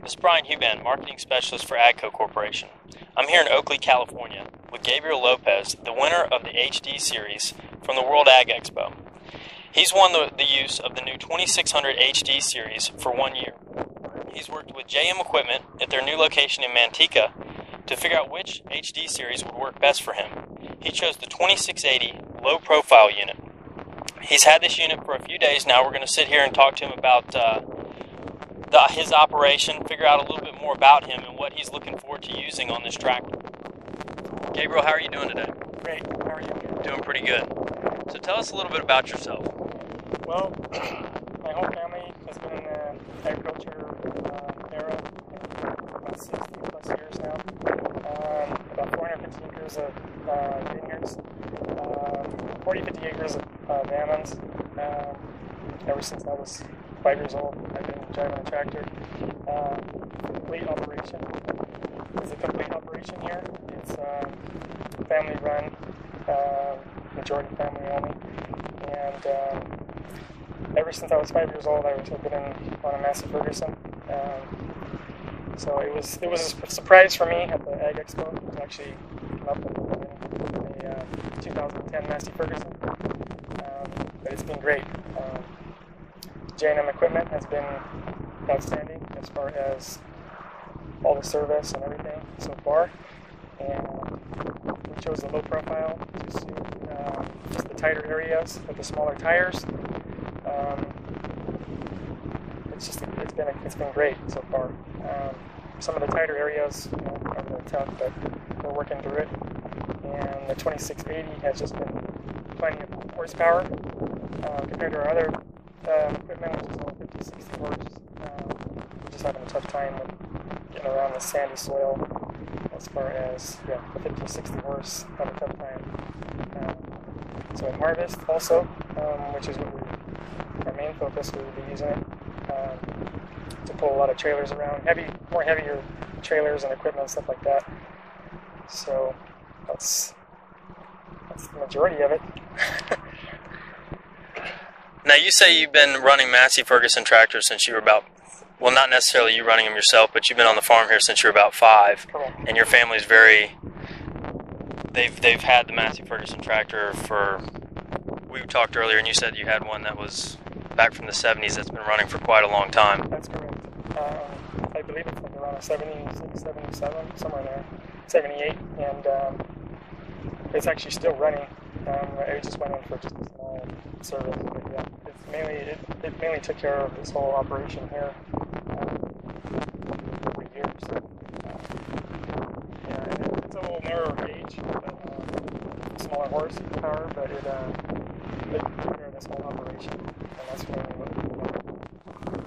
This is Brian Huband, Marketing Specialist for AGCO Corporation. I'm here in Oakley, California with Gabe Lopez, the winner of the HD Series from the World Ag Expo. He's won the use of the new 2600 HD Series for 1 year. He's worked with JM Equipment at their new location in Manteca to figure out which HD Series would work best for him. He chose the 2680 low profile unit. He's had this unit for a few days now. We're going to sit here and talk to him about his operation, figure out a little bit more about him and what he's looking forward to using on this tractor. Gabriel, how are you doing today? Great. How are you? Doing pretty good. So tell us a little bit about yourself. Well, my whole family has been in the agriculture era for about 60 plus years now. About 450 acres of vineyards, 40-50 acres of almonds. Ever since I was 5 years old, I've been driving a tractor. Complete operation. It's a complete operation here. It's family run, majority family only. And ever since I was 5 years old, I've been on a Massey Ferguson. So it was a surprise for me at the Ag Expo to actually come up with a 2010 Massey Ferguson. But it's been great. J&M equipment has been outstanding as far as all the service and everything so far. And we chose the low profile to suit just the tighter areas with the smaller tires. It's been great so far. Some of the tighter areas are really tough, but we're working through it. And the 2680 has just been plenty of horsepower compared to our other equipment, which is only 50-60 horse. We're just having a tough time with getting around the sandy soil as far as the 50-60 horse have a tough time. So in harvest also, which is what our main focus, we will be using it to pull a lot of trailers around, more heavier trailers and equipment, stuff like that. So that's the majority of it. Now you say you've been running Massey Ferguson tractors since you were about, well, not necessarily you running them yourself, but you've been on the farm here since you were about 5. Correct. And your family's they've had the Massey Ferguson tractor for, we talked earlier and you said you had one that was back from the 70s that's been running for quite a long time. That's correct. I believe it's like around a 76, 77, somewhere there, 78, and it's actually still running. I just went in for just a small service, but yeah, it mainly took care of this whole operation here for years. And it's a little narrower gauge, but smaller horsepower, but it took care of this whole operation, and that's mainly what we do.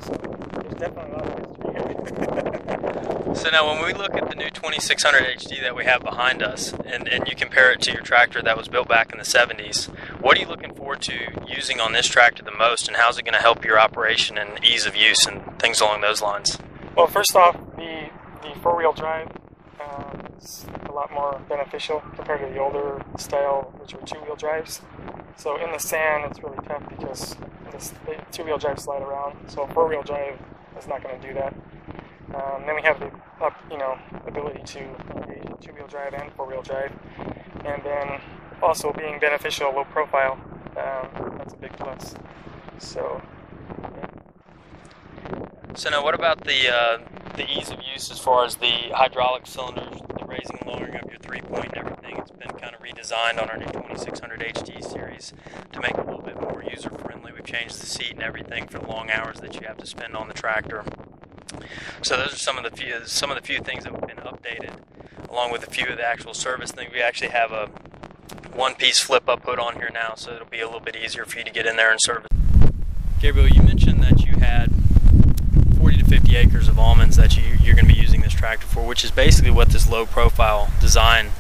So there's definitely a lot of history here. So now when we look at the new 2600 HD that we have behind us, and you compare it to your tractor that was built back in the 70s, what are you looking forward to using on this tractor the most, and how's it going to help your operation and ease of use and things along those lines? Well, first off, the four-wheel drive is a lot more beneficial compared to the older style, which were two-wheel drives. So in the sand, it's really tough because the two-wheel drive slide around, so four-wheel drive is not going to do that. Then we have the ability to engage in two-wheel drive and four-wheel drive, and then also being beneficial low profile. That's a big plus. So now, what about the ease of use as far as the hydraulic cylinders, the raising and lowering of your 3-point and everything? It's been kind of redesigned on our new 2600 HD Series to make it a little bit more user-friendly. We've changed the seat and everything for the long hours that you have to spend on the tractor. So those are some of the few things that have been updated, along with a few of the actual service things. We actually have a one-piece flip-up hood on here now, so it'll be a little bit easier for you to get in there and service. Gabriel, you mentioned that you had 40 to 50 acres of almonds that you're going to be using this tractor for, which is basically what this low-profile design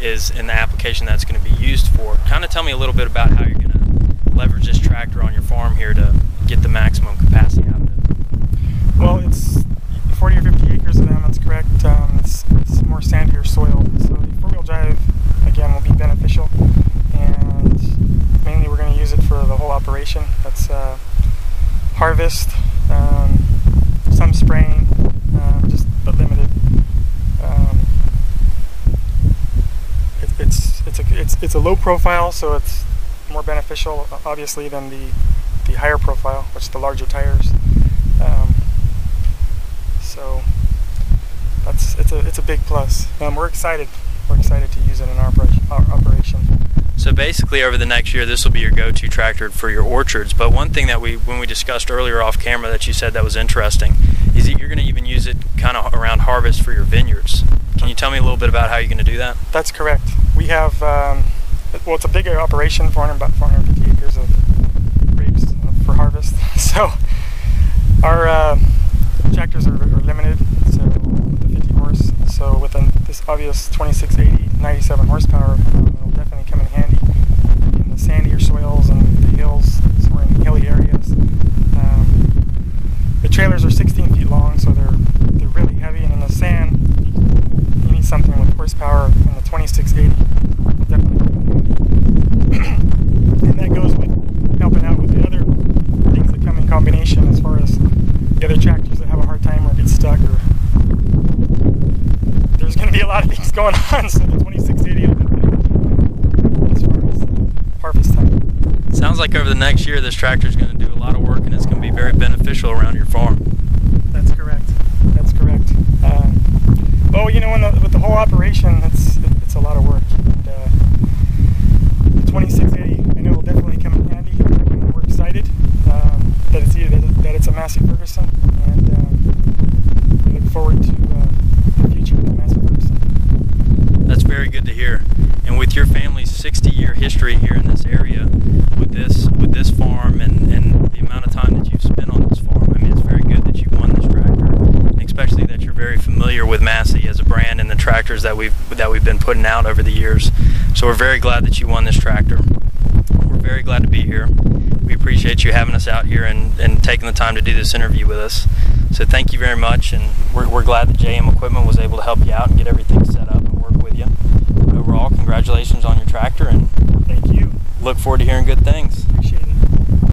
is in the application that's going to be used for. Kind of tell me a little bit about how you're going to leverage this tractor on your farm here to get the maximum capacity out of it. Well, it's 40 or 50 acres of them, that's correct. It's more sandier soil, so the four-wheel drive, again, will be beneficial, and mainly we're going to use it for the whole operation. That's harvest, some spraying, just it's a low profile, so it's more beneficial, obviously, than the higher profile, which is the larger tires. So it's a big plus. We're excited. We're excited to use it in our operation. So basically, over the next year, this will be your go-to tractor for your orchards. But one thing that when we discussed earlier off camera that you said that was interesting is that you're going to even use it kind of around harvest for your vineyards. Can you tell me a little bit about how you're going to do that? That's correct. We have, well, it's a bigger operation, about 450 acres of grapes for harvest. So our tractors are limited, so the 50 horse. So with this obvious 2680 97 horsepower, it'll definitely come in handy in the sandier soils and the hills. So we're in hilly areas. The trailers are 16 feet long, so they're really heavy, and in the sand, you need something with horsepower, and the 2680 will definitely come in handy. And that goes with helping out with the other things that come in combination, as far as the other tractors that have a hard time or get stuck, or there's going to be a lot of things going on, so the 2680 will be as far as harvest time. Sounds like over the next year this tractor is going to do a lot of work, and it's going to be very beneficial around your farm. That's correct. That's correct. Well, you know, with the whole operation, it's a lot of work. And, the 2680, I know, will definitely come in handy. And we're excited that it's a Massey Ferguson, and we look forward to the future with Massey Ferguson. That's very good to hear. And with your family's 60-year history here in this area, with this farm and the amount of time that you've spent on this farm, I mean, it's very good that you won this tractor, and especially that you're very familiar with Massey as a brand and the tractors that we've been putting out over the years. So we're very glad that you won this tractor. We're very glad to be here. We appreciate you having us out here and taking the time to do this interview with us. So thank you very much, and we're glad that JM Equipment was able to help you out and get everything set up and work with you. Overall, congratulations on your tractor, and thank you. Look forward to hearing good things. Appreciate it.